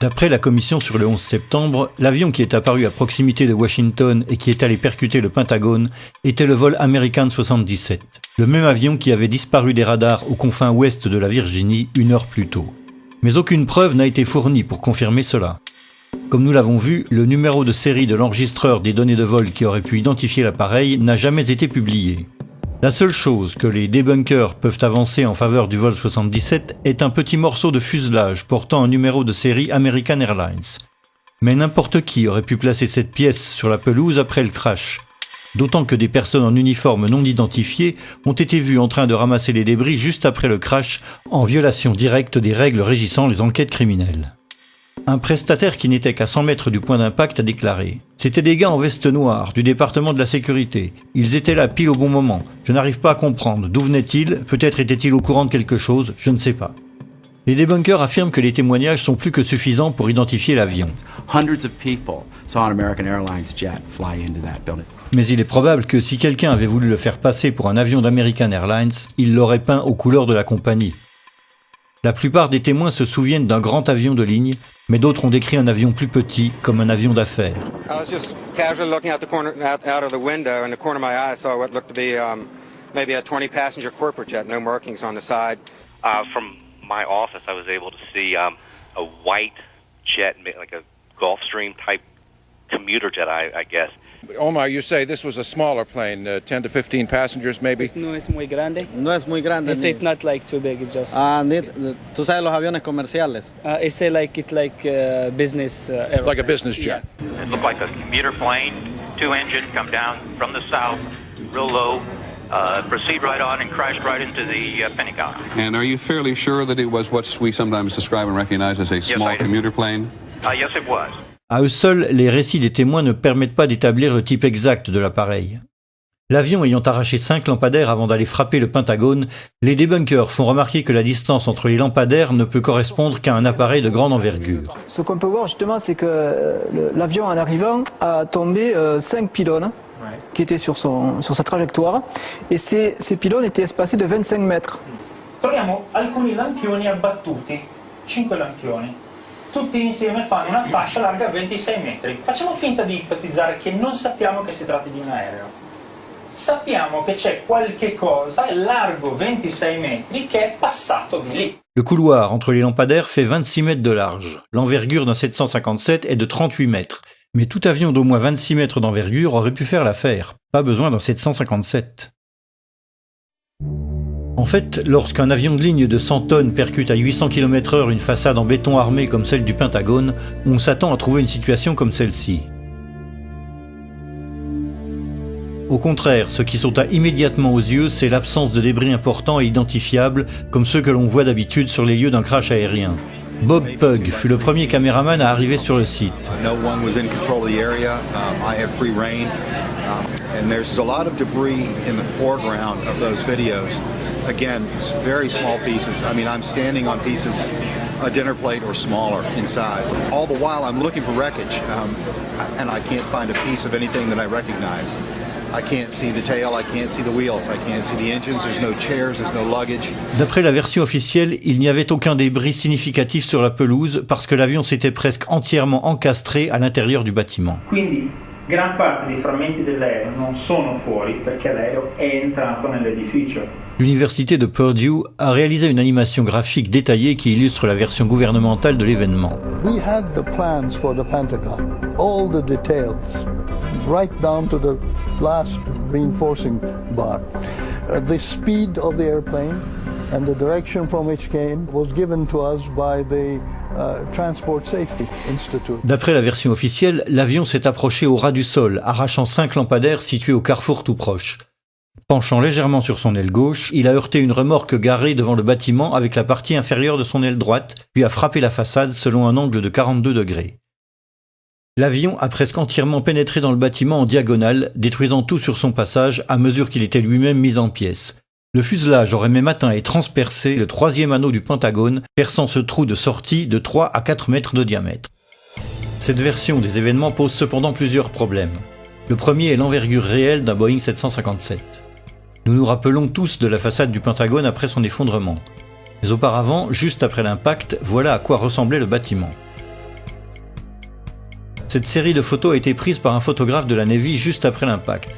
D'après la commission sur le 11 septembre, l'avion qui est apparu à proximité de Washington et qui est allé percuter le Pentagone était le vol American 77, le même avion qui avait disparu des radars aux confins ouest de la Virginie une heure plus tôt. Mais aucune preuve n'a été fournie pour confirmer cela. Comme nous l'avons vu, le numéro de série de l'enregistreur des données de vol qui aurait pu identifier l'appareil n'a jamais été publié. La seule chose que les débunkers peuvent avancer en faveur du vol 77 est un petit morceau de fuselage portant un numéro de série American Airlines. Mais n'importe qui aurait pu placer cette pièce sur la pelouse après le crash. D'autant que des personnes en uniforme non identifiées ont été vues en train de ramasser les débris juste après le crash, en violation directe des règles régissant les enquêtes criminelles. Un prestataire qui n'était qu'à 100 mètres du point d'impact a déclaré « C'était des gars en veste noire, du département de la sécurité. Ils étaient là pile au bon moment. Je n'arrive pas à comprendre. D'où venaient-ils? Peut-être étaient-ils au courant de quelque chose, je ne sais pas. » Les débunkers affirment que les témoignages sont plus que suffisants pour identifier l'avion. Mais il est probable que si quelqu'un avait voulu le faire passer pour un avion d'American Airlines, il l'aurait peint aux couleurs de la compagnie. La plupart des témoins se souviennent d'un grand avion de ligne, mais d'autres ont décrit un avion plus petit, comme un avion d'affaires. From my office, I was able to see a white jet, like a Gulfstream type commuter jet, I guess. Omar, you say this was a smaller plane, 10 to 15 passengers maybe? No es muy grande. No es muy grande. It's not like too big, it's just... ¿Tú sabes los aviones comerciales? It's like business airplane. Like a business jet. It looked like a commuter plane, 2 engines, come down from the south, real low, proceed right on and crashed right into the Pentagon. And are you fairly sure that it was what we sometimes describe and recognize as a small commuter plane? Yes, it was. À eux seuls, les récits des témoins ne permettent pas d'établir le type exact de l'appareil. L'avion ayant arraché 5 lampadaires avant d'aller frapper le Pentagone, les débunkers font remarquer que la distance entre les lampadaires ne peut correspondre qu'à un appareil de grande envergure. Ce qu'on peut voir justement, c'est que l'avion en arrivant a tombé 5 pylônes qui étaient sur sa trajectoire, et ces pylônes étaient espacés de 25 mètres. Troviamo alcuni lampioni abbattuti, 5 lampioni. Tutti insieme fanno una fascia larga 26 metri. Facciamo finta di ipotizzare che non sappiamo che si tratti di un aereo. Sappiamo che c'è qualche cosa largo 26 metri che è passato di lì. Le couloir entre les lampadaires fait 26 mètres de large. L'envergure d'un 757 est de 38 mètres. Mais tout avion d'au moins 26 mètres d'envergure aurait pu faire l'affaire. Pas besoin d'un 757. En fait, lorsqu'un avion de ligne de 100 tonnes percute à 800 km/h une façade en béton armé comme celle du Pentagone, on s'attend à trouver une situation comme celle-ci. Au contraire, ce qui sauta immédiatement aux yeux, c'est l'absence de débris importants et identifiables, comme ceux que l'on voit d'habitude sur les lieux d'un crash aérien. Bob Pugg fut le premier caméraman à arriver sur le site. And there's a lot of debris in the foreground of those videos. Again, it's very small pieces. I mean, I'm standing on pieces a dinner plate or smaller in size. All the while, I'm looking for wreckage, and I can't find a piece of anything that I recognize. I can't see the tail, I can't see the wheels, I can't see the engines, there's no chairs, there's no luggage. D'après la version officielle, il n'y avait aucun débris significatif sur la pelouse parce que l'avion s'était presque entièrement encastré à l'intérieur du bâtiment. Gran parte dei frammenti dell'aereo non sono fuori perché l'aereo è entrato nell'edificio. L'université de Purdue a réalisé une animation graphique détaillée qui illustre la version gouvernementale de l'événement. We had the plans for the Pentagon, all the details, right down to the last reinforcing bar. The speed of the airplane and the direction from which came was given to us by the Transport Safety Institute. D'après la version officielle, l'avion s'est approché au ras du sol, arrachant 5 lampadaires situés au carrefour tout proche. Penchant légèrement sur son aile gauche, il a heurté une remorque garée devant le bâtiment avec la partie inférieure de son aile droite, puis a frappé la façade selon un angle de 42 degrés. L'avion a presque entièrement pénétré dans le bâtiment en diagonale, détruisant tout sur son passage à mesure qu'il était lui-même mis en pièces. Le fuselage aurait même atteint et transpercé le 3e anneau du Pentagone, perçant ce trou de sortie de 3 à 4 mètres de diamètre. Cette version des événements pose cependant plusieurs problèmes. Le premier est l'envergure réelle d'un Boeing 757. Nous nous rappelons tous de la façade du Pentagone après son effondrement. Mais auparavant, juste après l'impact, voilà à quoi ressemblait le bâtiment. Cette série de photos a été prise par un photographe de la Navy juste après l'impact.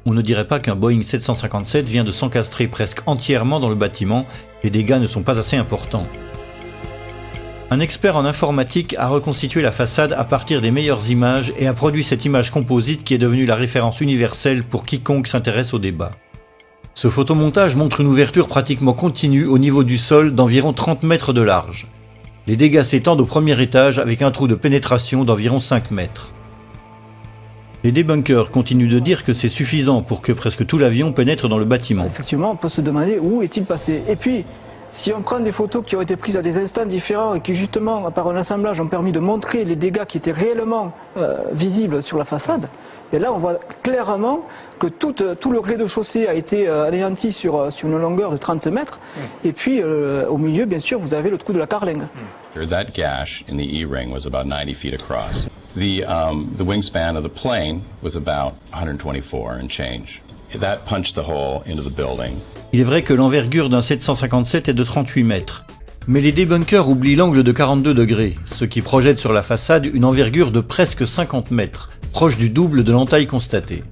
On ne dirait pas qu'un Boeing 757 vient de s'encastrer presque entièrement dans le bâtiment, les dégâts ne sont pas assez importants. Un expert en informatique a reconstitué la façade à partir des meilleures images et a produit cette image composite qui est devenue la référence universelle pour quiconque s'intéresse au débat. Ce photomontage montre une ouverture pratiquement continue au niveau du sol d'environ 30 mètres de large. Les dégâts s'étendent au premier étage avec un trou de pénétration d'environ 5 mètres. Les débunkers continuent de dire que c'est suffisant pour que presque tout l'avion pénètre dans le bâtiment. Effectivement, on peut se demander où est-il passé. Et puis, si on prend des photos qui ont été prises à des instants différents et qui justement, par un assemblage, ont permis de montrer les dégâts qui étaient réellement visibles sur la façade, et là on voit clairement que tout le rez-de-chaussée a été anéanti sur une longueur de 30 mètres. Et puis au milieu, bien sûr, vous avez le trou de la carlingue. That gash in the E-ring was about 90 feet across. The wingspan of the plane was about 124 and change. That punched the hole into the building. Il est vrai que l'envergure d'un 757 est de 38 mètres. Mais les débunkers oublient l'angle de 42 degrés, ce qui projette sur la façade une envergure de presque 50 mètres, proche du double de l'entaille constatée.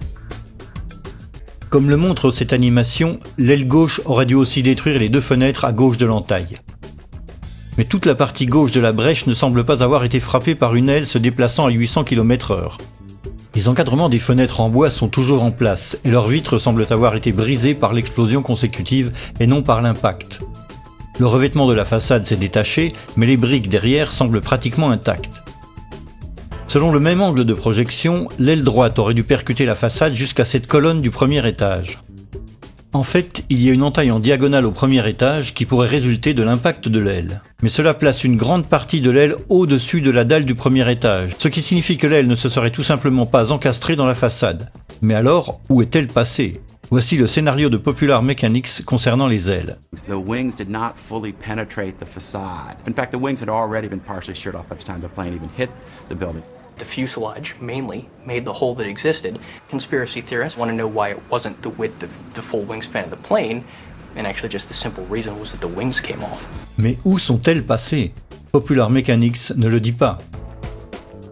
Comme le montre cette animation, l'aile gauche aurait dû aussi détruire les deux fenêtres à gauche de l'entaille. Mais toute la partie gauche de la brèche ne semble pas avoir été frappée par une aile se déplaçant à 800 km/h. Les encadrements des fenêtres en bois sont toujours en place et leurs vitres semblent avoir été brisées par l'explosion consécutive et non par l'impact. Le revêtement de la façade s'est détaché, mais les briques derrière semblent pratiquement intactes. Selon le même angle de projection, l'aile droite aurait dû percuter la façade jusqu'à cette colonne du premier étage. En fait, il y a une entaille en diagonale au premier étage qui pourrait résulter de l'impact de l'aile. Mais cela place une grande partie de l'aile au-dessus de la dalle du premier étage, ce qui signifie que l'aile ne se serait tout simplement pas encastrée dans la façade. Mais alors, où est-elle passée ? Voici le scénario de Popular Mechanics concernant les ailes. The wings did not fully penetrate the facade. In fact, the wings had already been partially sheared off by the time the plane even hit the building. The fuselage, mainly, made the hole that existed. Conspiracy theorists want to know why it wasn't the width of the full wingspan of the plane, and actually just the simple reason was that the wings came off. Mais où sont-elles passées ? Popular Mechanics ne le dit pas.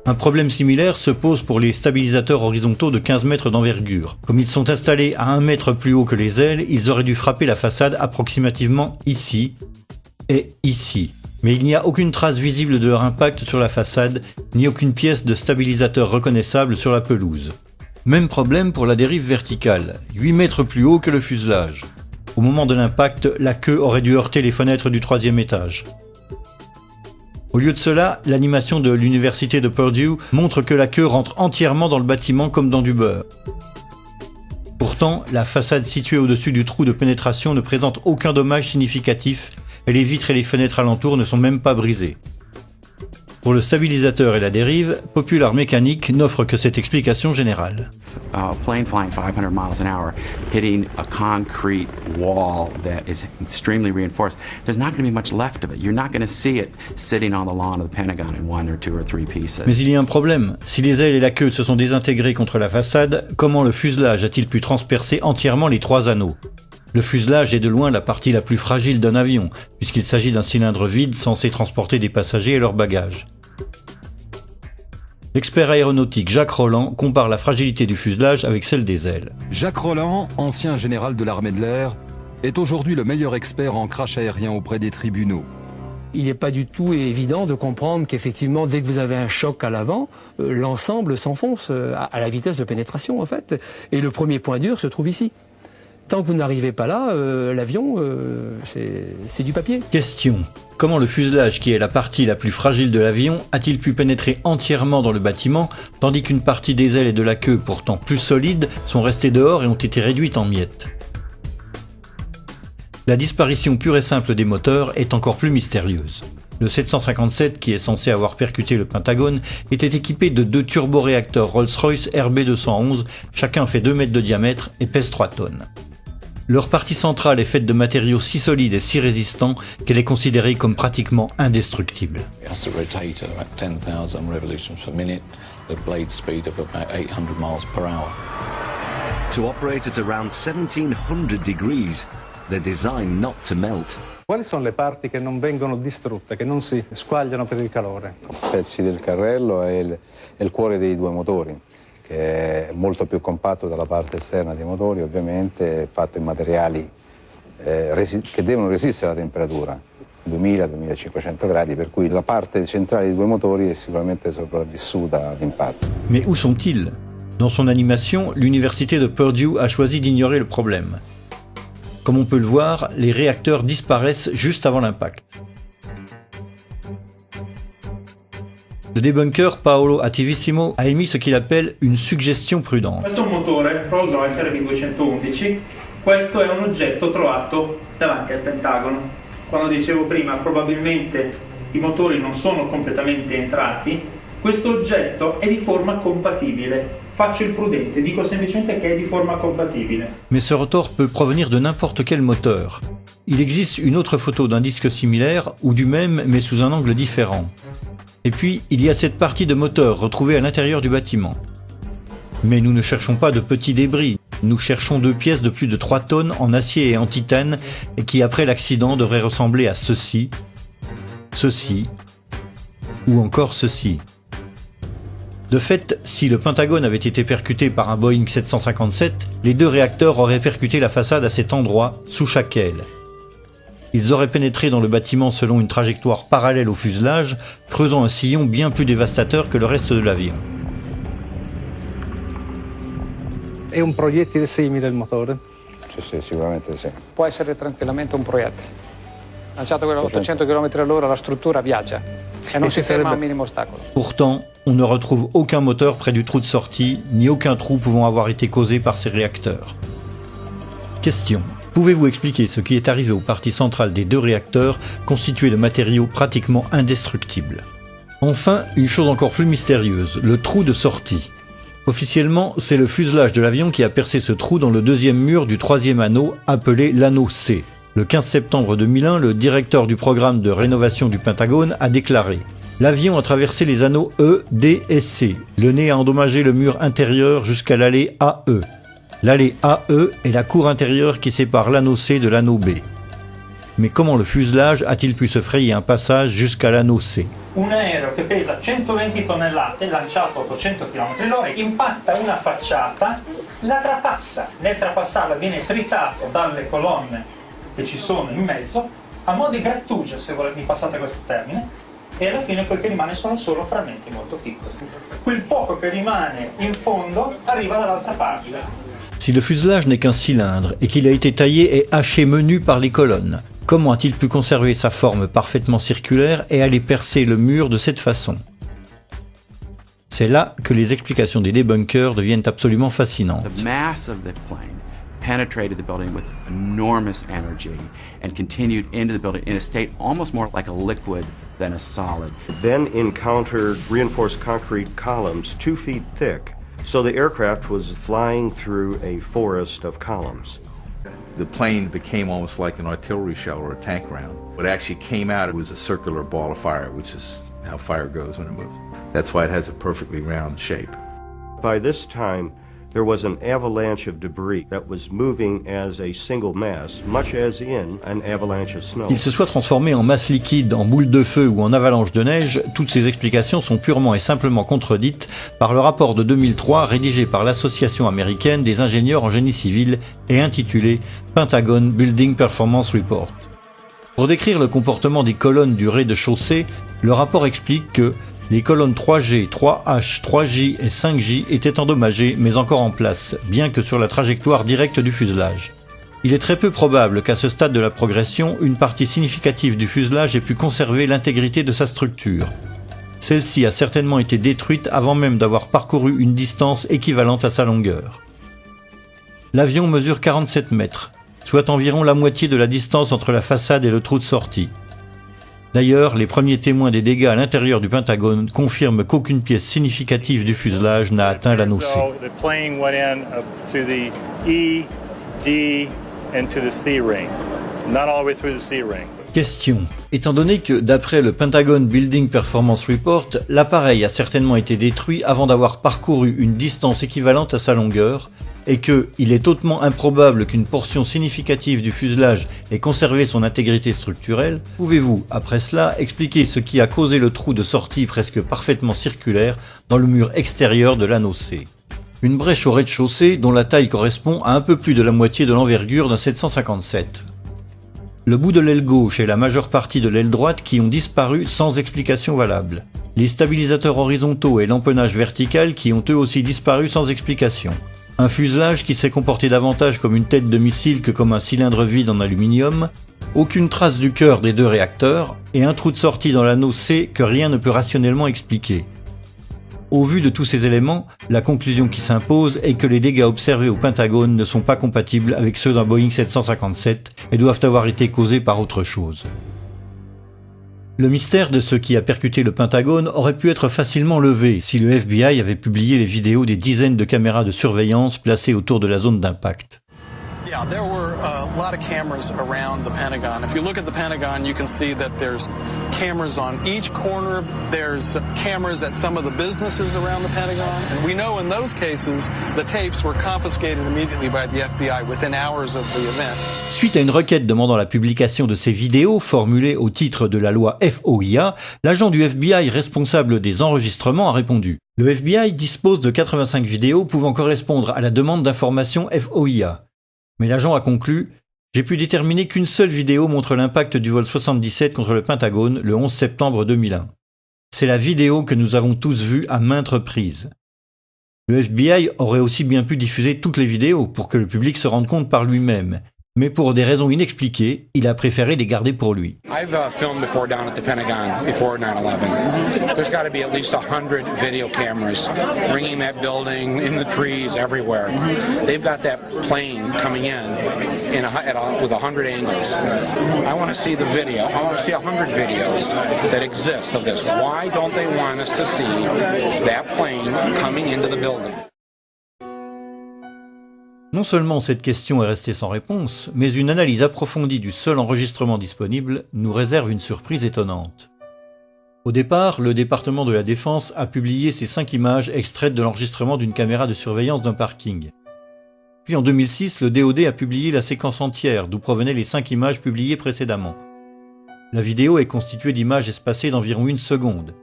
Un problème similaire se pose pour les stabilisateurs horizontaux de 15 mètres d'envergure. Comme ils sont installés à 1 mètre plus haut que les ailes, ils auraient dû frapper la façade approximativement ici et ici. Mais il n'y a aucune trace visible de leur impact sur la façade, ni aucune pièce de stabilisateur reconnaissable sur la pelouse. Même problème pour la dérive verticale, 8 mètres plus haut que le fuselage. Au moment de l'impact, la queue aurait dû heurter les fenêtres du 3e étage. Au lieu de cela, l'animation de l'université de Purdue montre que la queue rentre entièrement dans le bâtiment comme dans du beurre. Pourtant, la façade située au-dessus du trou de pénétration ne présente aucun dommage significatif et les vitres et les fenêtres alentours ne sont même pas brisées. Pour le stabilisateur et la dérive, Popular Mechanics n'offre que cette explication générale. Plane flying 500 miles an hour, hitting a concrete wall that is extremely reinforced. There's not going to be much left of it. You're not going to see it sitting on the lawn of the Pentagon in 1 or 2 or 3 pieces. Mais il y a un problème. Si les ailes et la queue se sont désintégrées contre la façade, comment le fuselage a-t-il pu transpercer entièrement les 3 anneaux ? Le fuselage est de loin la partie la plus fragile d'un avion, puisqu'il s'agit d'un cylindre vide censé transporter des passagers et leurs bagages. L'expert aéronautique Jacques Rolland compare la fragilité du fuselage avec celle des ailes. Jacques Rolland, ancien général de l'armée de l'air, est aujourd'hui le meilleur expert en crash aérien auprès des tribunaux. Il n'est pas du tout évident de comprendre qu'effectivement, dès que vous avez un choc à l'avant, l'ensemble s'enfonce à la vitesse de pénétration en fait. Et le premier point dur se trouve ici. Tant que vous n'arrivez pas là, l'avion, c'est du papier. Question. Comment le fuselage, qui est la partie la plus fragile de l'avion, a-t-il pu pénétrer entièrement dans le bâtiment, tandis qu'une partie des ailes et de la queue, pourtant plus solides, sont restées dehors et ont été réduites en miettes ? La disparition pure et simple des moteurs est encore plus mystérieuse. Le 757, qui est censé avoir percuté le Pentagone, était équipé de 2 turboréacteurs Rolls-Royce RB211, chacun fait 2 mètres de diamètre et pèse 3 tonnes. Leur partie centrale est faite de matériaux si solides et si résistants qu'elle est considérée comme pratiquement indestructible. To operate at around 1700 degrees, They're designed not to melt. Quali sono le parti che non vengono distrutte, che non si squagliano per il calore? Pezzi del carrello è il cuore dei due motori, che è molto più compatto dalla parte esterna dei motori, ovviamente è fatto in materiali che devono resistere alla temperatura, 2000-2500 gradi, per cui la parte centrale dei due motori è sicuramente sopravvissuta all'impatto. Mais où sont-ils? Dans son animation, l'université de Purdue a choisi d'ignorer le problème. Comme on peut le voir, les réacteurs disparaissent juste avant l'impact. Le débunker Paolo Attivissimo a émis ce qu'il appelle une suggestion prudente. Questo è un motore Rolls-Royce RB211, questo è un oggetto trovato davanti al Pentagono. Quando dicevo prima, probabilmente i motori non sono completamente entrati, questo oggetto è di forma compatibile. Faccio il prudente, dico semplicemente che è di forma compatibile. Mais ce rotor peut provenir de n'importe quel moteur. Il existe une autre photo d'un disque similaire ou du même mais sous un angle différent. Et puis, il y a cette partie de moteur retrouvée à l'intérieur du bâtiment. Mais nous ne cherchons pas de petits débris, nous cherchons 2 pièces de plus de 3 tonnes en acier et en titane et qui après l'accident devraient ressembler à ceci, ceci ou encore ceci. De fait, si le Pentagone avait été percuté par un Boeing 757, les 2 réacteurs auraient percuté la façade à cet endroit, sous chaque aile. Ils auraient pénétré dans le bâtiment selon une trajectoire parallèle au fuselage, creusant un sillon bien plus dévastateur que le reste de l'avion. È un proiettile simile il motore? Sì, sicuramente sì. Può essere tranquillamente un proiettile. Lanciato quello a 800 km/h, la struttura viaggia e non si ferma a un minimo ostacolo. Pourtant, on ne retrouve aucun moteur près du trou de sortie, ni aucun trou pouvant avoir été causé par ces réacteurs. Question. Pouvez-vous expliquer ce qui est arrivé aux parties centrales des 2 réacteurs constitués de matériaux pratiquement indestructibles? Enfin, une chose encore plus mystérieuse, le trou de sortie. Officiellement, c'est le fuselage de l'avion qui a percé ce trou dans le 2e mur du 3e anneau, appelé l'anneau C. Le 15 septembre 2001, le directeur du programme de rénovation du Pentagone a déclaré « L'avion a traversé les anneaux E, D et C. Le nez a endommagé le mur intérieur jusqu'à l'allée AE. L'allée AE est la cour intérieure qui sépare l'anneau C de l'anneau B. » Mais comment le fuselage a-t-il pu se frayer un passage jusqu'à l'anneau C? Un aereo che pesa 120 tonnellate, lanciato a 800 km/h, impatta una facciata, la trapassa. Nel trapassarla viene tritato dalle colonne che ci sono in mezzo, a mo' di grattugia, se mi passate questo termine, e alla fine quel che rimane sono solo frammenti molto piccoli. Quel poco che rimane in fondo arriva dall'altra parte. Si le fuselage n'est qu'un cylindre et qu'il a été taillé et haché menu par les colonnes, comment a-t-il pu conserver sa forme parfaitement circulaire et aller percer le mur de cette façon? C'est là que les explications des débunkers deviennent absolument fascinantes. The mass of the plane penetrated the building with enormous energy and continued into the building in a state almost more like a liquid than a solid. Then encountered reinforced concrete columns 2 feet thick, so the aircraft was flying through a forest of columns. The plane became almost like an artillery shell or a tank round. What actually came out, it was a circular ball of fire, which is how fire goes when it moves. That's why it has a perfectly round shape. By this time, there was an avalanche of debris that was moving as a single mass, much as in an avalanche of snow. Qu'il se soit transformé en masse liquide, en boule de feu ou en avalanche de neige, toutes ces explications sont purement et simplement contredites par le rapport de 2003 rédigé par l'Association américaine des ingénieurs en génie civil et intitulé Pentagon Building Performance Report. Pour décrire le comportement des colonnes du rez-de-chaussée, le rapport explique que les colonnes 3G, 3H, 3J et 5J étaient endommagées mais encore en place, bien que sur la trajectoire directe du fuselage. Il est très peu probable qu'à ce stade de la progression, une partie significative du fuselage ait pu conserver l'intégrité de sa structure. Celle-ci a certainement été détruite avant même d'avoir parcouru une distance équivalente à sa longueur. L'avion mesure 47 mètres, soit environ la moitié de la distance entre la façade et le trou de sortie. D'ailleurs, les premiers témoins des dégâts à l'intérieur du Pentagone confirment qu'aucune pièce significative du fuselage n'a atteint l'anneau C. So the plane went in up to the E, D, and to the C ring. Not all the way through the C ring. Question. Étant donné que, d'après le Pentagon Building Performance Report, l'appareil a certainement été détruit avant d'avoir parcouru une distance équivalente à sa longueur, et que il est hautement improbable qu'une portion significative du fuselage ait conservé son intégrité structurelle, pouvez-vous, après cela, expliquer ce qui a causé le trou de sortie presque parfaitement circulaire dans le mur extérieur de l'anneau C? Une brèche au rez-de-chaussée dont la taille correspond à un peu plus de la moitié de l'envergure d'un 757. Le bout de l'aile gauche et la majeure partie de l'aile droite qui ont disparu sans explication valable. Les stabilisateurs horizontaux et l'empennage vertical qui ont eux aussi disparu sans explication. Un fuselage qui s'est comporté davantage comme une tête de missile que comme un cylindre vide en aluminium. Aucune trace du cœur des deux réacteurs et un trou de sortie dans l'anneau C que rien ne peut rationnellement expliquer. Au vu de tous ces éléments, la conclusion qui s'impose est que les dégâts observés au Pentagone ne sont pas compatibles avec ceux d'un Boeing 757 et doivent avoir été causés par autre chose. Le mystère de ce qui a percuté le Pentagone aurait pu être facilement levé si le FBI avait publié les vidéos des dizaines de caméras de surveillance placées autour de la zone d'impact. Yeah, there were a lot of cameras around the Pentagon. If you look at the Pentagon, you can see that there's cameras on each corner. There's cameras at some of the businesses around the Pentagon. And we know in those cases, the tapes were confiscated immediately by the FBI within hours of the event. Suite à une requête demandant la publication de ces vidéos formulée au titre de la loi FOIA, l'agent du FBI responsable des enregistrements a répondu. Le FBI dispose de 85 vidéos pouvant correspondre à la demande d'information FOIA. Mais l'agent a conclu « J'ai pu déterminer qu'une seule vidéo montre l'impact du vol 77 contre le Pentagone le 11 septembre 2001. C'est la vidéo que nous avons tous vue à maintes reprises. » Le FBI aurait aussi bien pu diffuser toutes les vidéos pour que le public se rende compte par lui-même. Mais pour des raisons inexpliquées, il a préféré les garder pour lui. I've filmed before down at the Pentagon before 9/11. There's got to be at least 100 video cameras ringing that building, in the trees, everywhere. They've got that plane coming with 100 angles. I want to see the video. I want to see 100 videos that exist of this. Why don't they want us to see that plane coming into the building? Non seulement cette question est restée sans réponse, mais une analyse approfondie du seul enregistrement disponible nous réserve une surprise étonnante. Au départ, le département de la Défense a publié ces 5 images extraites de l'enregistrement d'une caméra de surveillance d'un parking. Puis en 2006, le DoD a publié la séquence entière d'où provenaient les 5 images publiées précédemment. La vidéo est constituée d'images espacées d'environ 1 seconde.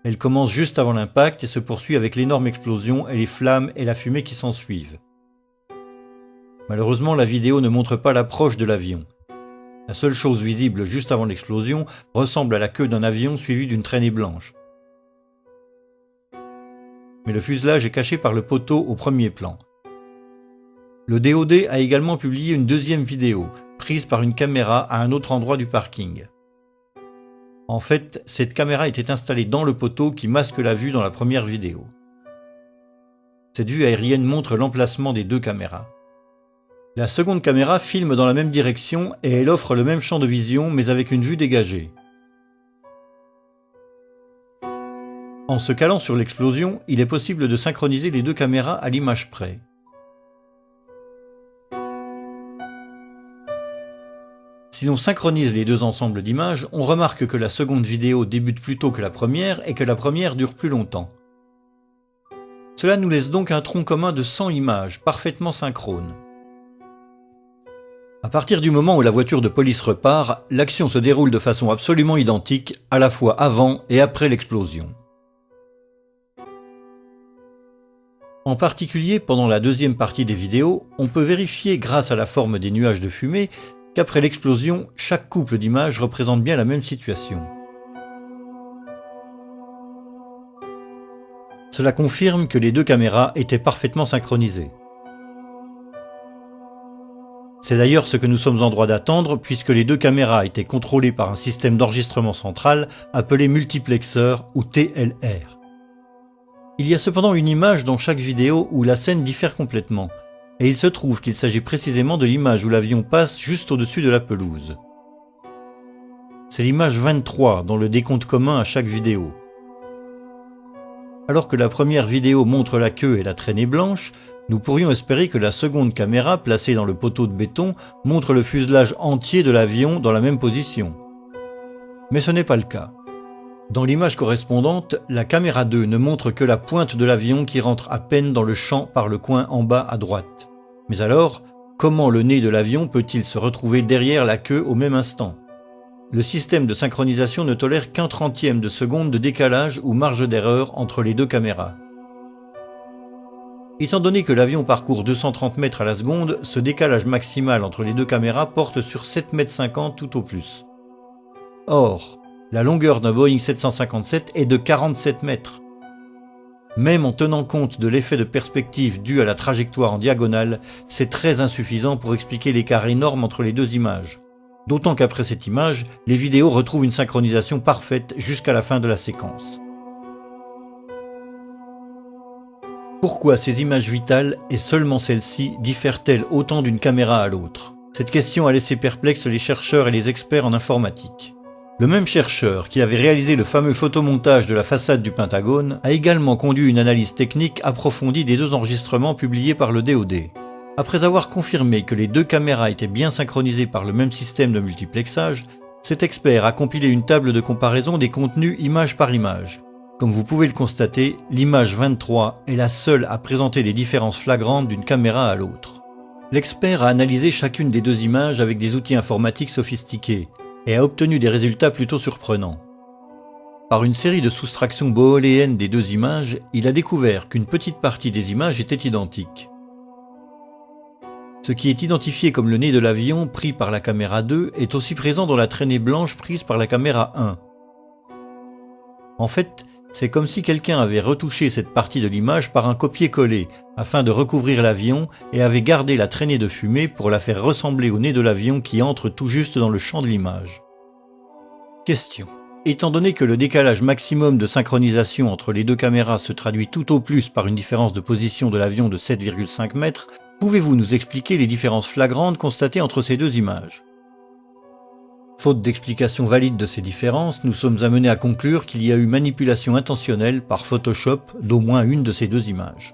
Elle commence juste avant l'impact et se poursuit avec l'énorme explosion et les flammes et la fumée qui s'ensuivent. Malheureusement, la vidéo ne montre pas l'approche de l'avion. La seule chose visible juste avant l'explosion ressemble à la queue d'un avion suivi d'une traînée blanche. Mais le fuselage est caché par le poteau au premier plan. Le DoD a également publié une deuxième vidéo, prise par une caméra à un autre endroit du parking. En fait, cette caméra était installée dans le poteau qui masque la vue dans la première vidéo. Cette vue aérienne montre l'emplacement des 2 caméras. La seconde caméra filme dans la même direction et elle offre le même champ de vision mais avec une vue dégagée. En se calant sur l'explosion, il est possible de synchroniser les 2 caméras à l'image près. Si l'on synchronise les 2 ensembles d'images, on remarque que la seconde vidéo débute plus tôt que la première et que la première dure plus longtemps. Cela nous laisse donc un tronc commun de 100 images, parfaitement synchrones. À partir du moment où la voiture de police repart, l'action se déroule de façon absolument identique, à la fois avant et après l'explosion. En particulier, pendant la deuxième partie des vidéos, on peut vérifier grâce à la forme des nuages de fumée qu'après l'explosion, chaque couple d'images représente bien la même situation. Cela confirme que les 2 caméras étaient parfaitement synchronisées. C'est d'ailleurs ce que nous sommes en droit d'attendre puisque les 2 caméras étaient contrôlées par un système d'enregistrement central appelé multiplexeur ou TLR. Il y a cependant une image dans chaque vidéo où la scène diffère complètement, et il se trouve qu'il s'agit précisément de l'image où l'avion passe juste au-dessus de la pelouse. C'est l'image 23 dans le décompte commun à chaque vidéo. Alors que la première vidéo montre la queue et la traînée blanche, nous pourrions espérer que la seconde caméra, placée dans le poteau de béton, montre le fuselage entier de l'avion dans la même position. Mais ce n'est pas le cas. Dans l'image correspondante, la caméra 2 ne montre que la pointe de l'avion qui rentre à peine dans le champ par le coin en bas à droite. Mais alors, comment le nez de l'avion peut-il se retrouver derrière la queue au même instant? Le système de synchronisation ne tolère qu'un trentième de seconde de décalage ou marge d'erreur entre les deux caméras. Étant donné que l'avion parcourt 230 mètres à la seconde, ce décalage maximal entre les deux caméras porte sur 7,50 m tout au plus. Or, la longueur d'un Boeing 757 est de 47 mètres. Même en tenant compte de l'effet de perspective dû à la trajectoire en diagonale, c'est très insuffisant pour expliquer l'écart énorme entre les deux images. D'autant qu'après cette image, les vidéos retrouvent une synchronisation parfaite jusqu'à la fin de la séquence. Pourquoi ces images vitales, et seulement celles-ci, diffèrent-elles autant d'une caméra à l'autre? Cette question a laissé perplexes les chercheurs et les experts en informatique. Le même chercheur qui avait réalisé le fameux photomontage de la façade du Pentagone a également conduit une analyse technique approfondie des deux enregistrements publiés par le DoD. Après avoir confirmé que les deux caméras étaient bien synchronisées par le même système de multiplexage, cet expert a compilé une table de comparaison des contenus image par image. Comme vous pouvez le constater, l'image 23 est la seule à présenter les différences flagrantes d'une caméra à l'autre. L'expert a analysé chacune des deux images avec des outils informatiques sophistiqués et a obtenu des résultats plutôt surprenants. Par une série de soustractions booléennes des deux images, il a découvert qu'une petite partie des images était identique. Ce qui est identifié comme le nez de l'avion pris par la caméra 2 est aussi présent dans la traînée blanche prise par la caméra 1. En fait, c'est comme si quelqu'un avait retouché cette partie de l'image par un copier-coller afin de recouvrir l'avion et avait gardé la traînée de fumée pour la faire ressembler au nez de l'avion qui entre tout juste dans le champ de l'image. Question. Étant donné que le décalage maximum de synchronisation entre les deux caméras se traduit tout au plus par une différence de position de l'avion de 7,5 mètres, pouvez-vous nous expliquer les différences flagrantes constatées entre ces deux images? Faute d'explication valide de ces différences, nous sommes amenés à conclure qu'il y a eu manipulation intentionnelle par Photoshop d'au moins une de ces deux images.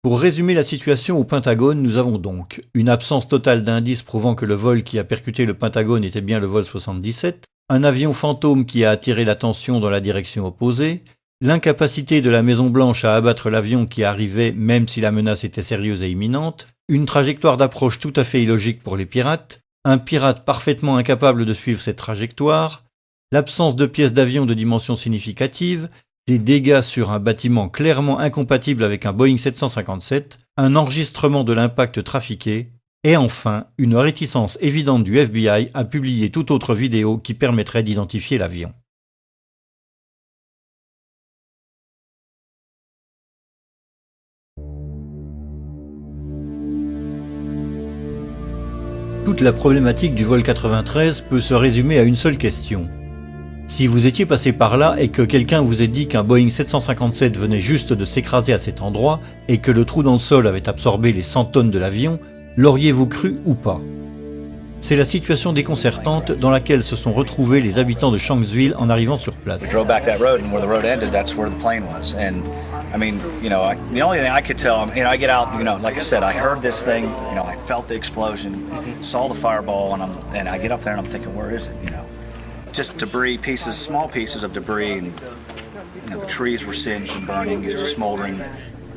Pour résumer la situation au Pentagone, nous avons donc une absence totale d'indices prouvant que le vol qui a percuté le Pentagone était bien le vol 77, un avion fantôme qui a attiré l'attention dans la direction opposée, l'incapacité de la Maison-Blanche à abattre l'avion qui arrivait même si la menace était sérieuse et imminente, une trajectoire d'approche tout à fait illogique pour les pirates, un pirate parfaitement incapable de suivre cette trajectoire, l'absence de pièces d'avion de dimension significative, des dégâts sur un bâtiment clairement incompatible avec un Boeing 757, un enregistrement de l'impact trafiqué, et enfin une réticence évidente du FBI à publier toute autre vidéo qui permettrait d'identifier l'avion. Toute la problématique du vol 93 peut se résumer à une seule question. Si vous étiez passé par là et que quelqu'un vous ait dit qu'un Boeing 757 venait juste de s'écraser à cet endroit et que le trou dans le sol avait absorbé les 100 tonnes de l'avion, l'auriez-vous cru ou pas? C'est la situation déconcertante dans laquelle se sont retrouvés les habitants de Shanksville en arrivant sur place. I mean, you know, the only thing I could tell, you know, I get out, you know, like I said, I heard this thing, you know, I felt the explosion, saw the fireball, and I get up there and I'm thinking, where is it, you know? Just debris, pieces, small pieces of debris, and you know, the trees were singed and burning, it was just smoldering.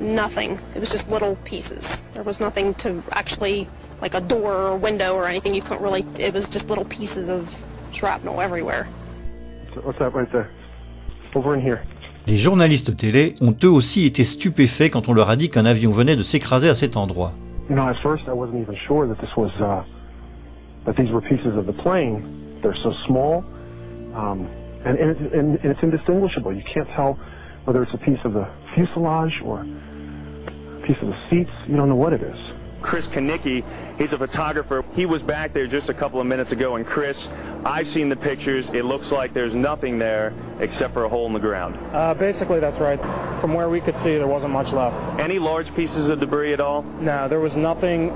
Nothing. It was just little pieces. There was nothing to actually, like a door or window or anything, you couldn't really, it was just little pieces of shrapnel everywhere. What's that right there? Over in here. Les journalistes télé ont eux aussi été stupéfaits quand on leur a dit qu'un avion venait de s'écraser à cet endroit. You know, at first I wasn't even sure that this was, that these were pieces of the plane. They're so small, and it's indistinguishable. You can't tell whether it's a piece of the fuselage or a piece of the seats. You don't know what it is. Chris Kanicki. He's a photographer. He was back there just a couple of minutes ago, and Chris, I've seen the pictures. It looks like there's nothing there except for a hole in the ground. Basically, that's right. From where we could see, there wasn't much left. Any large pieces of debris at all? No, there was nothing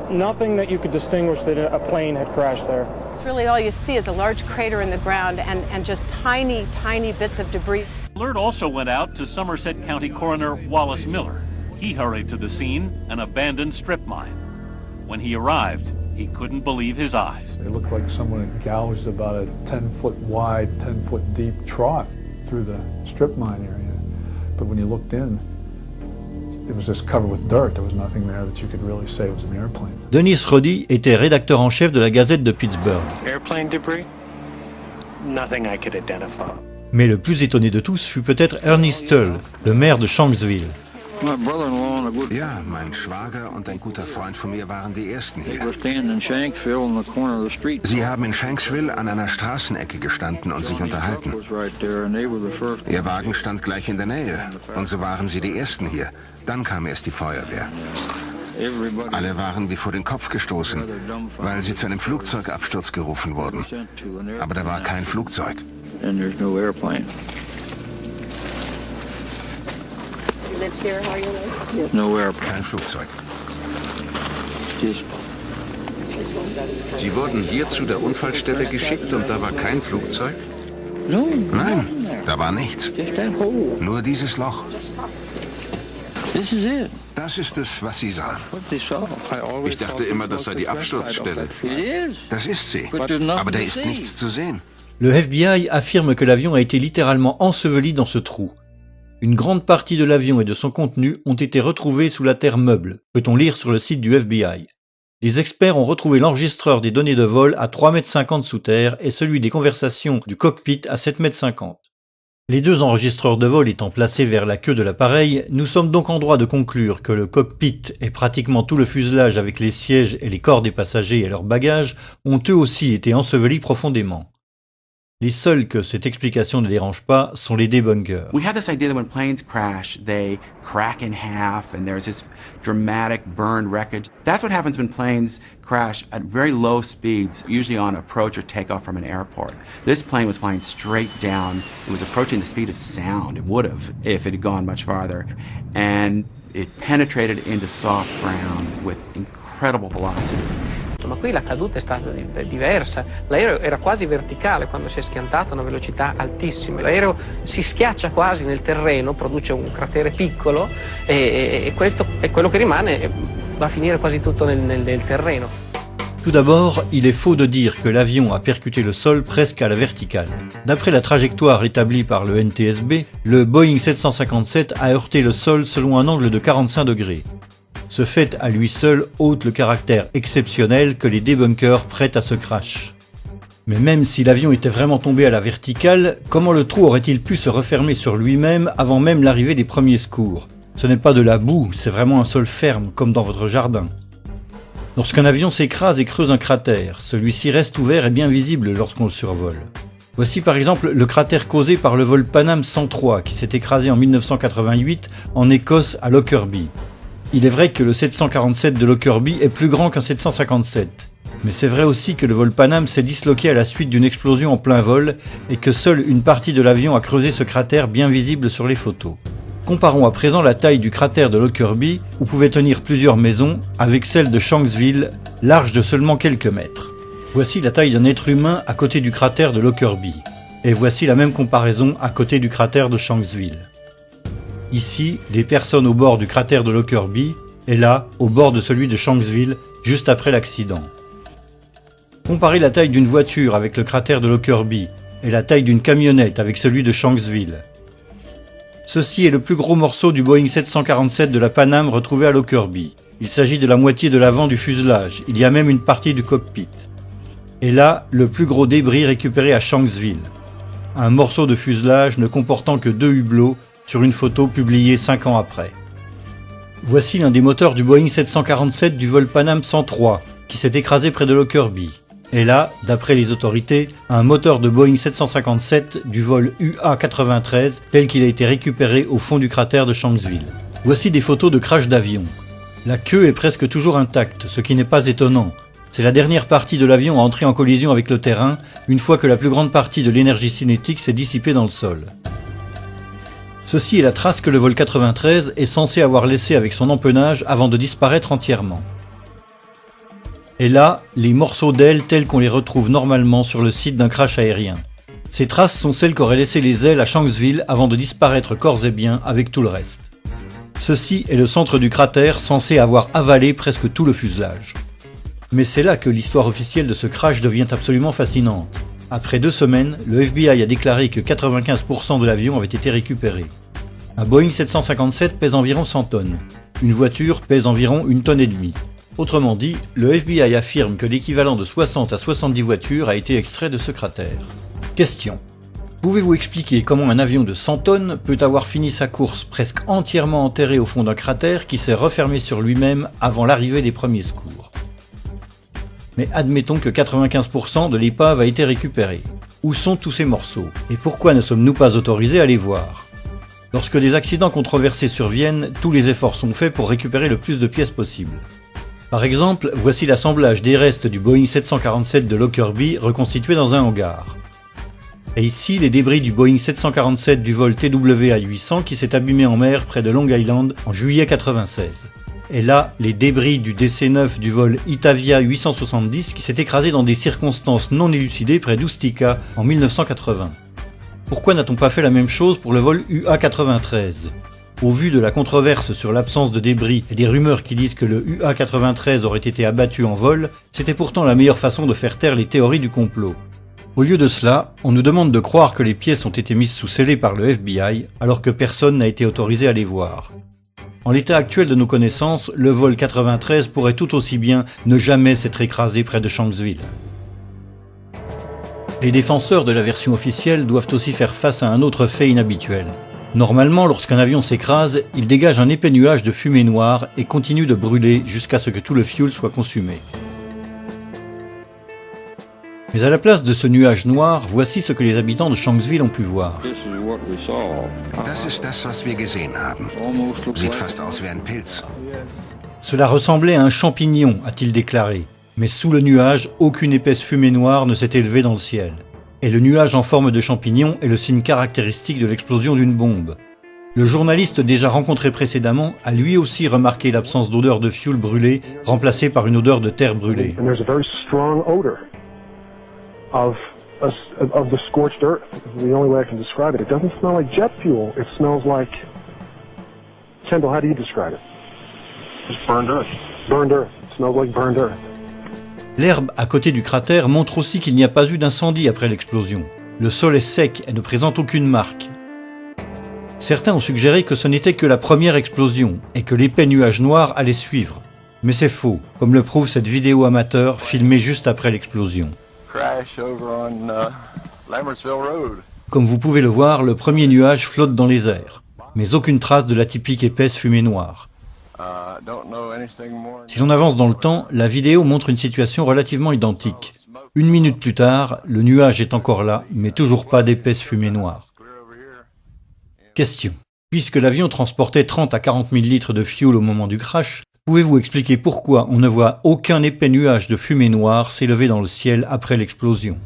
that you could distinguish that a plane had crashed there. It's really all you see is a large crater in the ground and just tiny, tiny bits of debris. Alert also went out to Somerset County Coroner Wallace Miller. He hurried to the scene, an abandoned strip mine. When he arrived, he couldn't believe his eyes. It looked like someone had gouged about a 10-foot wide, 10-foot deep trough through the strip mine area. But when you looked in, it was just covered with dirt. There was nothing there that you could really say was an airplane. Dennis Roddy était rédacteur en chef de la Gazette de Pittsburgh. Airplane debris? Nothing I could identify. Mais le plus étonné de tous fut peut-être Ernie Stull, le maire de Shanksville. Ja, mein Schwager und ein guter Freund von mir waren die Ersten hier. Sie haben in Shanksville an einer Straßenecke gestanden und sich unterhalten. Ihr Wagen stand gleich in der Nähe und so waren sie die Ersten hier. Dann kam erst die Feuerwehr. Alle waren wie vor den Kopf gestoßen, weil sie zu einem Flugzeugabsturz gerufen wurden. Aber da war kein Flugzeug. Kein Flugzeug. Sie wurden hier zu der Unfallstelle geschickt und da war kein Flugzeug? Nein, da war nichts. Nur dieses Loch. Das ist es, was Sie sahen. Ich dachte immer, das sei die Absturzstelle. Das ist sie, aber da ist nichts zu sehen. Le FBI affirme que l'avion a été littéralement enseveli dans ce trou. Une grande partie de l'avion et de son contenu ont été retrouvés sous la terre meuble, peut-on lire sur le site du FBI. Les experts ont retrouvé l'enregistreur des données de vol à 3,50 m sous terre et celui des conversations du cockpit à 7,50 m. Les deux enregistreurs de vol étant placés vers la queue de l'appareil, nous sommes donc en droit de conclure que le cockpit et pratiquement tout le fuselage avec les sièges et les corps des passagers et leurs bagages ont eux aussi été ensevelis profondément. Les seuls que cette explication ne dérange pas sont les debunkers. We have this idea that when planes crash, they crack in half and there's this dramatic burned wreckage. That's what happens when planes crash at very low speeds, usually on approach or takeoff from an airport. This plane was flying straight down. It was approaching the speed of sound. It would have if it had gone much farther. And it penetrated into soft ground with incredible velocity. Ma qui la caduta è stata diversa, l'aereo era quasi verticale quando si è schiantato a una velocità altissima, l'aereo si schiaccia quasi nel terreno, produce un cratere piccolo e quello che rimane va a finire quasi tutto nel terreno. Tout d'abord, il est faux de dire que l'avion a percuté le sol presque à la verticale. D'après la trajectoire établie par le NTSB, le Boeing 757 a heurté le sol selon un angle de 45 degrés. Ce fait à lui seul ôte le caractère exceptionnel que les debunkers prêtent à ce crash. Mais même si l'avion était vraiment tombé à la verticale, comment le trou aurait-il pu se refermer sur lui-même avant même l'arrivée des premiers secours? Ce n'est pas de la boue, c'est vraiment un sol ferme, comme dans votre jardin. Lorsqu'un avion s'écrase et creuse un cratère, celui-ci reste ouvert et bien visible lorsqu'on le survole. Voici par exemple le cratère causé par le vol Pan Am 103 qui s'est écrasé en 1988 en Écosse à Lockerbie. Il est vrai que le 747 de Lockerbie est plus grand qu'un 757. Mais c'est vrai aussi que le vol Pan Am s'est disloqué à la suite d'une explosion en plein vol et que seule une partie de l'avion a creusé ce cratère bien visible sur les photos. Comparons à présent la taille du cratère de Lockerbie, où pouvaient tenir plusieurs maisons, avec celle de Shanksville, large de seulement quelques mètres. Voici la taille d'un être humain à côté du cratère de Lockerbie. Et voici la même comparaison à côté du cratère de Shanksville. Ici, des personnes au bord du cratère de Lockerbie, et là, au bord de celui de Shanksville, juste après l'accident. Comparez la taille d'une voiture avec le cratère de Lockerbie, et la taille d'une camionnette avec celui de Shanksville. Ceci est le plus gros morceau du Boeing 747 de la Pan Am retrouvé à Lockerbie. Il s'agit de la moitié de l'avant du fuselage, il y a même une partie du cockpit. Et là, le plus gros débris récupéré à Shanksville. Un morceau de fuselage ne comportant que 2 hublots, sur une photo publiée 5 ans après. Voici l'un des moteurs du Boeing 747 du vol Pan Am 103, qui s'est écrasé près de Lockerbie. Et là, d'après les autorités, un moteur de Boeing 757 du vol UA-93, tel qu'il a été récupéré au fond du cratère de Shanksville. Voici des photos de crash d'avion. La queue est presque toujours intacte, ce qui n'est pas étonnant. C'est la dernière partie de l'avion à entrer en collision avec le terrain, une fois que la plus grande partie de l'énergie cinétique s'est dissipée dans le sol. Ceci est la trace que le vol 93 est censé avoir laissée avec son empennage avant de disparaître entièrement. Et là, les morceaux d'ailes tels qu'on les retrouve normalement sur le site d'un crash aérien. Ces traces sont celles qu'auraient laissées les ailes à Shanksville avant de disparaître corps et biens avec tout le reste. Ceci est le centre du cratère censé avoir avalé presque tout le fuselage. Mais c'est là que l'histoire officielle de ce crash devient absolument fascinante. Après 2 semaines, le FBI a déclaré que 95% de l'avion avait été récupéré. Un Boeing 757 pèse environ 100 tonnes. Une voiture pèse environ 1,5 tonne. Autrement dit, le FBI affirme que l'équivalent de 60 à 70 voitures a été extrait de ce cratère. Question. Pouvez-vous expliquer comment un avion de 100 tonnes peut avoir fini sa course presque entièrement enterré au fond d'un cratère qui s'est refermé sur lui-même avant l'arrivée des premiers secours? Mais admettons que 95% de l'épave a été récupérée. Où sont tous ces morceaux? Et pourquoi ne sommes-nous pas autorisés à les voir? Lorsque des accidents controversés surviennent, tous les efforts sont faits pour récupérer le plus de pièces possible. Par exemple, voici l'assemblage des restes du Boeing 747 de Lockerbie reconstitué dans un hangar. Et ici, les débris du Boeing 747 du vol TWA-800 qui s'est abîmé en mer près de Long Island en juillet 1996. Et là, les débris du DC-9 du vol Itavia 870 qui s'est écrasé dans des circonstances non élucidées près d'Ustica en 1980. Pourquoi n'a-t-on pas fait la même chose pour le vol UA-93 ? Au vu de la controverse sur l'absence de débris et des rumeurs qui disent que le UA-93 aurait été abattu en vol, c'était pourtant la meilleure façon de faire taire les théories du complot. Au lieu de cela, on nous demande de croire que les pièces ont été mises sous scellé par le FBI alors que personne n'a été autorisé à les voir. En l'état actuel de nos connaissances, le vol 93 pourrait tout aussi bien ne jamais s'être écrasé près de Shanksville. Les défenseurs de la version officielle doivent aussi faire face à un autre fait inhabituel. Normalement, lorsqu'un avion s'écrase, il dégage un épais nuage de fumée noire et continue de brûler jusqu'à ce que tout le fuel soit consumé. Mais à la place de ce nuage noir, voici ce que les habitants de Shanksville ont pu voir. Das ist das, was wir gesehen haben. Sieht fast aus wie ein Pilz. Cela ressemblait à un champignon, a-t-il déclaré. Mais sous le nuage, aucune épaisse fumée noire ne s'est élevée dans le ciel. Et le nuage en forme de champignon est le signe caractéristique de l'explosion d'une bombe. Le journaliste déjà rencontré précédemment a lui aussi remarqué l'absence d'odeur de fuel brûlé, remplacée par une odeur de terre brûlée. Of the scorched earth. The only way I can describe it. It doesn't smell like jet fuel. It smells like... Kendall, how do you describe it? Just burned earth. Burned earth. It smells like burned earth. L'herbe à côté du cratère montre aussi qu'il n'y a pas eu d'incendie après l'explosion. Le sol est sec et ne présente aucune marque. Certains ont suggéré que ce n'était que la première explosion et que l'épais nuage noir allait suivre. Mais c'est faux, comme le prouve cette vidéo amateur filmée juste après l'explosion. Comme vous pouvez le voir, le premier nuage flotte dans les airs, mais aucune trace de la typique épaisse fumée noire. Si l'on avance dans le temps, la vidéo montre une situation relativement identique. 1 minute plus tard, le nuage est encore là, mais toujours pas d'épaisse fumée noire. Question. Puisque l'avion transportait 30 à 40 000 litres de fuel au moment du crash, pouvez-vous expliquer pourquoi on ne voit aucun épais nuage de fumée noire s'élever dans le ciel après l'explosion?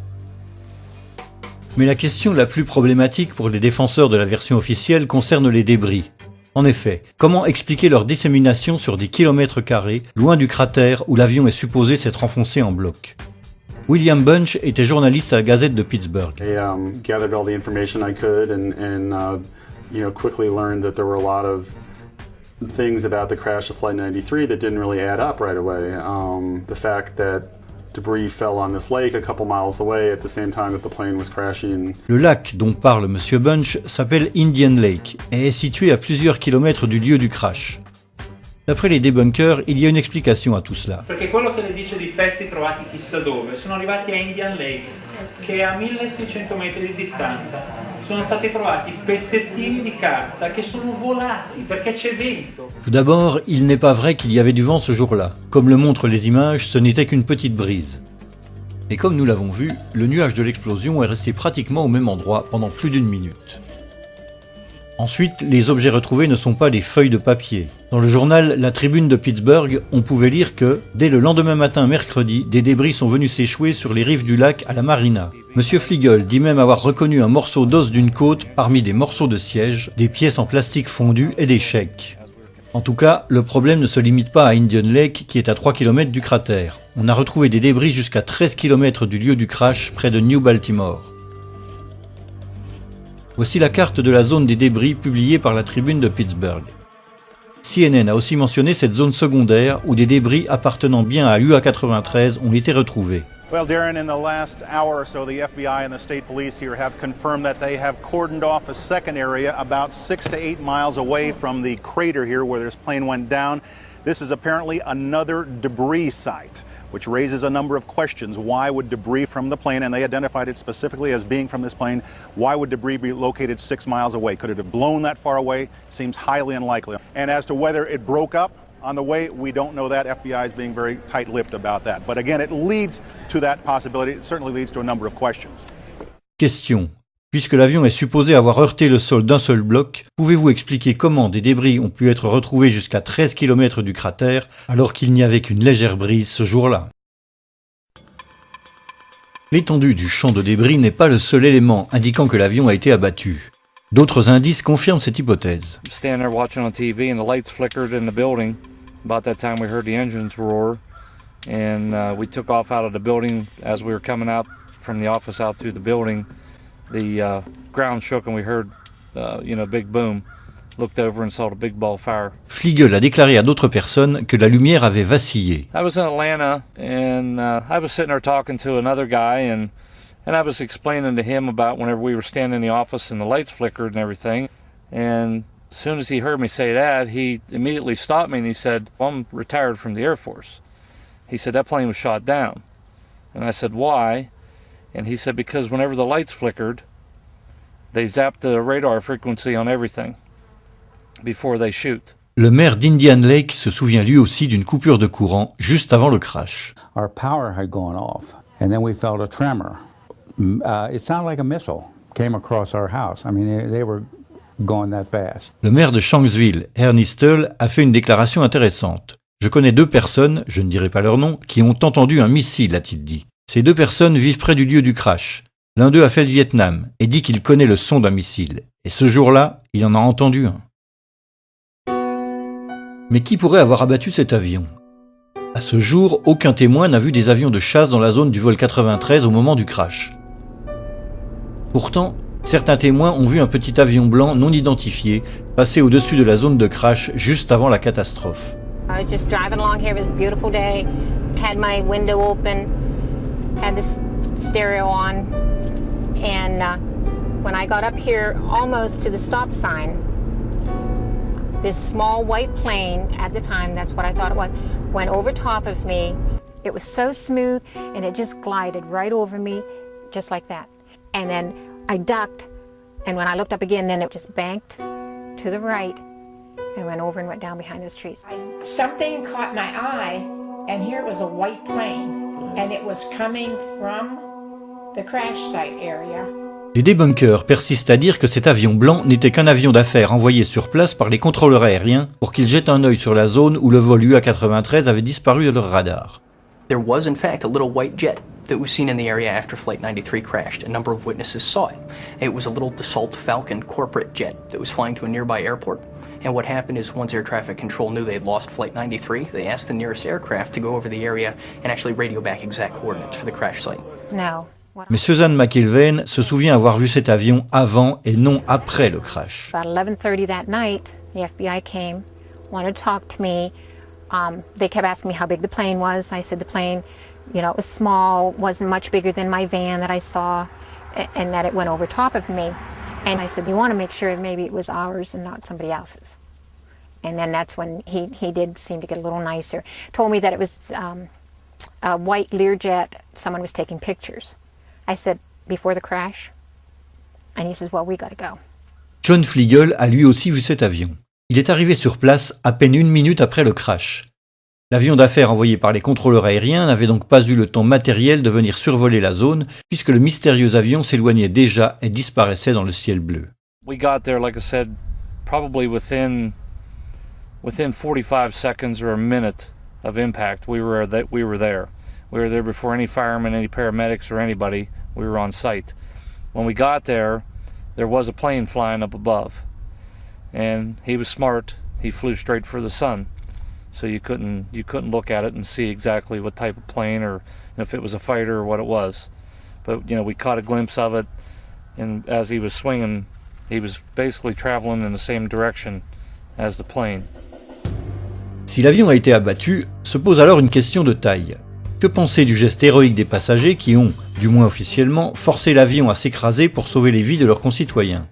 Mais la question la plus problématique pour les défenseurs de la version officielle concerne les débris. En effet, comment expliquer leur dissémination sur des kilomètres carrés, loin du cratère où l'avion est supposé s'être enfoncé en bloc? William Bunch était journaliste à la Gazette de Pittsburgh. I gathered all the information I could and quickly learned that there were a lot of things about the crash of Flight 93 that didn't really add up right away. The fact that debris fell on this lake a couple miles away at the same time that the plane was crashing. Le lac dont parle Monsieur Bunch s'appelle Indian Lake et est situé à plusieurs kilomètres du lieu du crash. D'après les debunkers, il y a une explication à tout cela. Perché quello che le dice di pezzi trovati chissà dove sono arrivati a Indian Lake, che è a 1600 metri di distanza. Sono stati trovati pezzettini di carta che sono volati perché c'è vento. Tout d'abord, il n'est pas vrai qu'il y avait du vent ce jour-là. Comme le montrent les images, ce n'était qu'une petite brise. Et comme nous l'avons vu, le nuage de l'explosion est resté pratiquement au même endroit pendant plus d'1 minute. Ensuite, les objets retrouvés ne sont pas des feuilles de papier. Dans le journal La Tribune de Pittsburgh, on pouvait lire que, dès le lendemain matin mercredi, des débris sont venus s'échouer sur les rives du lac à la marina. Monsieur Flegel dit même avoir reconnu un morceau d'os d'une côte parmi des morceaux de siège, des pièces en plastique fondu et des chèques. En tout cas, le problème ne se limite pas à Indian Lake qui est à 3 km du cratère. On a retrouvé des débris jusqu'à 13 km du lieu du crash près de New Baltimore. Voici la carte de la zone des débris publiée par la Tribune de Pittsburgh. CNN a aussi mentionné cette zone secondaire où des débris appartenant bien à l'UA-93 ont été retrouvés. Well, Darren, in the last hour or so, the FBI and the state police here have confirmed that they have cordoned off a second area about 6 to 8 miles away from the crater here where this plane went down. This is apparently another debris site, which raises a number of questions. Why would debris from the plane, and they identified it specifically as being from this plane, why would debris be located 6 miles away? Could it have blown that far away? Seems highly unlikely. And as to whether it broke up on the way, we don't know that. FBI is being very tight-lipped about that. But again, it leads to that possibility. It certainly leads to a number of questions. Question. Puisque l'avion est supposé avoir heurté le sol d'un seul bloc, pouvez-vous expliquer comment des débris ont pu être retrouvés jusqu'à 13 km du cratère alors qu'il n'y avait qu'une légère brise ce jour-là? L'étendue du champ de débris n'est pas le seul élément indiquant que l'avion a été abattu. D'autres indices confirment cette hypothèse. Standing there watching on TV and the lights flickered in the building. About that time we heard the engines roar and we took off out of the building. As we were coming out from the office out through the building, the ground shook and we heard a big boom. Looked over and saw the big ball of fire. Flegel a déclaré à d'autres personnes que la lumière avait vacillé. I was in Atlanta and I was sitting there talking to another guy and I was explaining to him about whenever we were standing in the office and the lights flickered and everything. And as soon as he heard me say that, he immediately stopped me and he said, well, I'm retired from the Air Force. He said, that plane was shot down. And I said, why? And he said, because whenever the lights flickered, they zapped the radar frequency on everything before they shoot. Le maire d'Indian Lake se souvient lui aussi d'une coupure de courant juste avant le crash. Our power had gone off and then we felt a tremor. It sounded like a missile came across our house. I mean, they were going that fast. Le maire de Shanksville, Ernie Stull, a fait une déclaration intéressante. Je connais 2 personnes, je ne dirai pas leur nom, qui ont entendu un missile, a-t-il dit. Ces 2 personnes vivent près du lieu du crash. L'un d'eux a fait le Vietnam et dit qu'il connaît le son d'un missile. Et ce jour-là, il en a entendu un. Mais qui pourrait avoir abattu cet avion? À ce jour, aucun témoin n'a vu des avions de chasse dans la zone du vol 93 au moment du crash. Pourtant, certains témoins ont vu un petit avion blanc non identifié passer au-dessus de la zone de crash juste avant la catastrophe. I was just driving along here. It was a beautiful day. Had my window open, had the stereo on, and when I got up here almost to the stop sign, this small white plane, at the time, that's what I thought it was, went over top of me. It was so smooth, and it just glided right over me, just like that. And then I ducked, and when I looked up again, then it just banked to the right and went over and went down behind those trees. Something caught my eye, and here was a white plane, and it was coming from the crash site area. Les débunkers persistent à dire que cet avion blanc n'était qu'un avion d'affaires envoyé sur place par les contrôleurs aériens pour qu'ils jettent un œil sur la zone où le vol UA-93 avait disparu de leur radar. There was in fact a little white jet that was seen in the area after Flight 93 crashed. A number of witnesses saw it. It was a little Dassault Falcon corporate jet that was flying to a nearby airport. And what happened is once air traffic control knew they had lost Flight 93, they asked the nearest aircraft to go over the area and actually radio back exact coordinates for the crash site. No. Mais Suzanne McIlvaine se souvient avoir vu cet avion avant et non après le crash. About 11:30 that night, the FBI came, wanted to talk to me. They kept asking me how big the plane was. I said the plane, it was small, wasn't much bigger than my van that I saw, and that it went over top of me. And I said, you want to make sure maybe it was ours and not somebody else's. And then that's when he did seem to get a little nicer. Told me that it was a white Learjet. Someone was taking pictures. I said, before the crash? And he says, well, we gotta go. John Flegel a lui aussi vu cet avion. Il est arrivé sur place à peine 1 minute après le crash. L'avion d'affaires envoyé par les contrôleurs aériens n'avait donc pas eu le temps matériel de venir survoler la zone, puisque le mystérieux avion s'éloignait déjà et disparaissait dans le ciel bleu. We got there, like I said, probably within 45 seconds or a minute of impact, we were there. We were there before any firemen, any paramedics, or anybody. We were on site. When we got there was a plane flying up above, and he was smart. He flew straight for the sun, so you couldn't look at it and see exactly what type of plane or if it was a fighter or what it was. But we caught a glimpse of it, and as he was swinging, he was basically traveling in the same direction as the plane. Si l'avion a été abattu, se pose alors une question de taille. Que penser du geste héroïque des passagers qui ont, du moins officiellement, forcé l'avion à s'écraser pour sauver les vies de leurs concitoyens?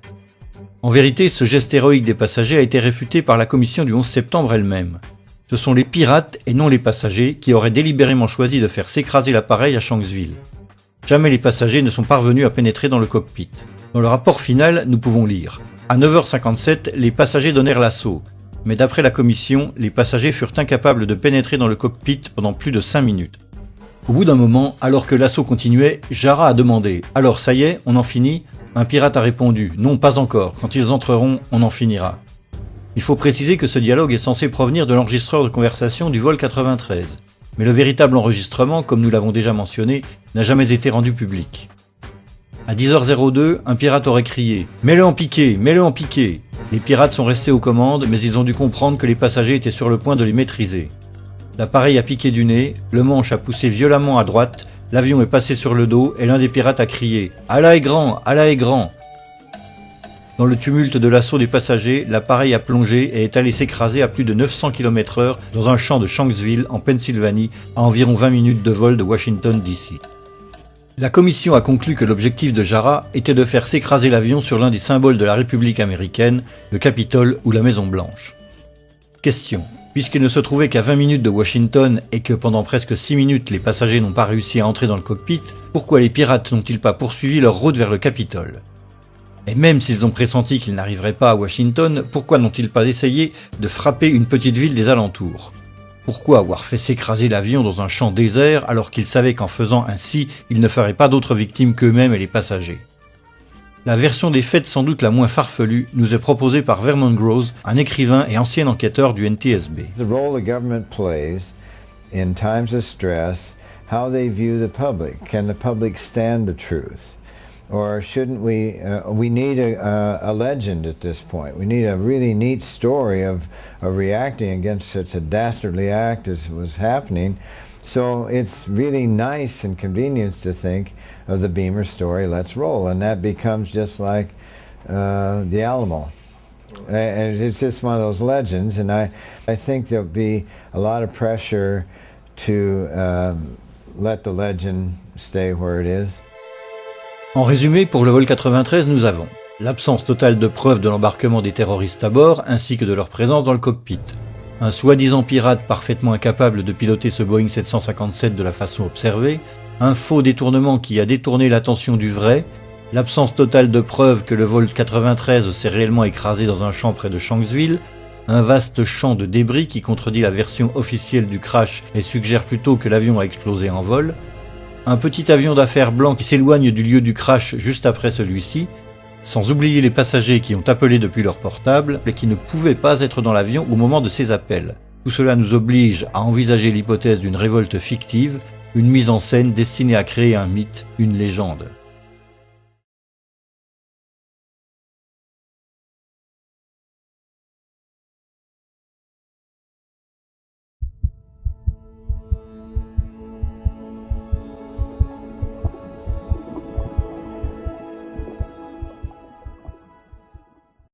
En vérité, ce geste héroïque des passagers a été réfuté par la commission du 11 septembre elle-même. Ce sont les pirates et non les passagers qui auraient délibérément choisi de faire s'écraser l'appareil à Shanksville. Jamais les passagers ne sont parvenus à pénétrer dans le cockpit. Dans le rapport final, nous pouvons lire « À 9h57, les passagers donnèrent l'assaut. Mais d'après la commission, les passagers furent incapables de pénétrer dans le cockpit pendant plus de 5 minutes. » Au bout d'un moment, alors que l'assaut continuait, Jarrah a demandé « Alors ça y est, on en finit ?» Un pirate a répondu « Non, pas encore. Quand ils entreront, on en finira. » Il faut préciser que ce dialogue est censé provenir de l'enregistreur de conversation du vol 93. Mais le véritable enregistrement, comme nous l'avons déjà mentionné, n'a jamais été rendu public. À 10h02, un pirate aurait crié « Mets-le en piqué, mets-le en piqué !» Les pirates sont restés aux commandes, mais ils ont dû comprendre que les passagers étaient sur le point de les maîtriser. L'appareil a piqué du nez, le manche a poussé violemment à droite, l'avion est passé sur le dos et l'un des pirates a crié « Allah est grand, Allah est grand !» Dans le tumulte de l'assaut des passagers, l'appareil a plongé et est allé s'écraser à plus de 900 km/h dans un champ de Shanksville, en Pennsylvanie, à environ 20 minutes de vol de Washington, D.C. La commission a conclu que l'objectif de Jarrah était de faire s'écraser l'avion sur l'un des symboles de la République américaine, le Capitole ou la Maison Blanche. Question. Puisqu'il ne se trouvait qu'à 20 minutes de Washington et que pendant presque 6 minutes les passagers n'ont pas réussi à entrer dans le cockpit, pourquoi les pirates n'ont-ils pas poursuivi leur route vers le Capitole? Et même s'ils ont pressenti qu'ils n'arriveraient pas à Washington, pourquoi n'ont-ils pas essayé de frapper une petite ville des alentours? Pourquoi avoir fait s'écraser l'avion dans un champ désert alors qu'ils savaient qu'en faisant ainsi, ils ne feraient pas d'autres victimes qu'eux-mêmes et les passagers? La version des faits sans doute la moins farfelue nous est proposée par Vernon Groves, un écrivain et ancien enquêteur du NTSB. The role the government plays in times of stress, how they view the public. Can the public stand the truth? Or shouldn't we need a legend at this point. We need a really neat story of reacting against such a dastardly act as was happening. So it's really nice and convenient to think of the Beamer story, let's roll. And that becomes just like the Alamo. And it's just one of those legends. And I think there'll be a lot of pressure to let the legend stay where it is. En résumé, pour le vol 93, nous avons l'absence totale de preuves de l'embarquement des terroristes à bord ainsi que de leur présence dans le cockpit. Un soi-disant pirate parfaitement incapable de piloter ce Boeing 757 de la façon observée, un faux détournement qui a détourné l'attention du vrai, l'absence totale de preuves que le vol 93 s'est réellement écrasé dans un champ près de Shanksville, un vaste champ de débris qui contredit la version officielle du crash et suggère plutôt que l'avion a explosé en vol, un petit avion d'affaires blanc qui s'éloigne du lieu du crash juste après celui-ci, sans oublier les passagers qui ont appelé depuis leur portable et qui ne pouvaient pas être dans l'avion au moment de ces appels. Tout cela nous oblige à envisager l'hypothèse d'une révolte fictive, une mise en scène destinée à créer un mythe, une légende.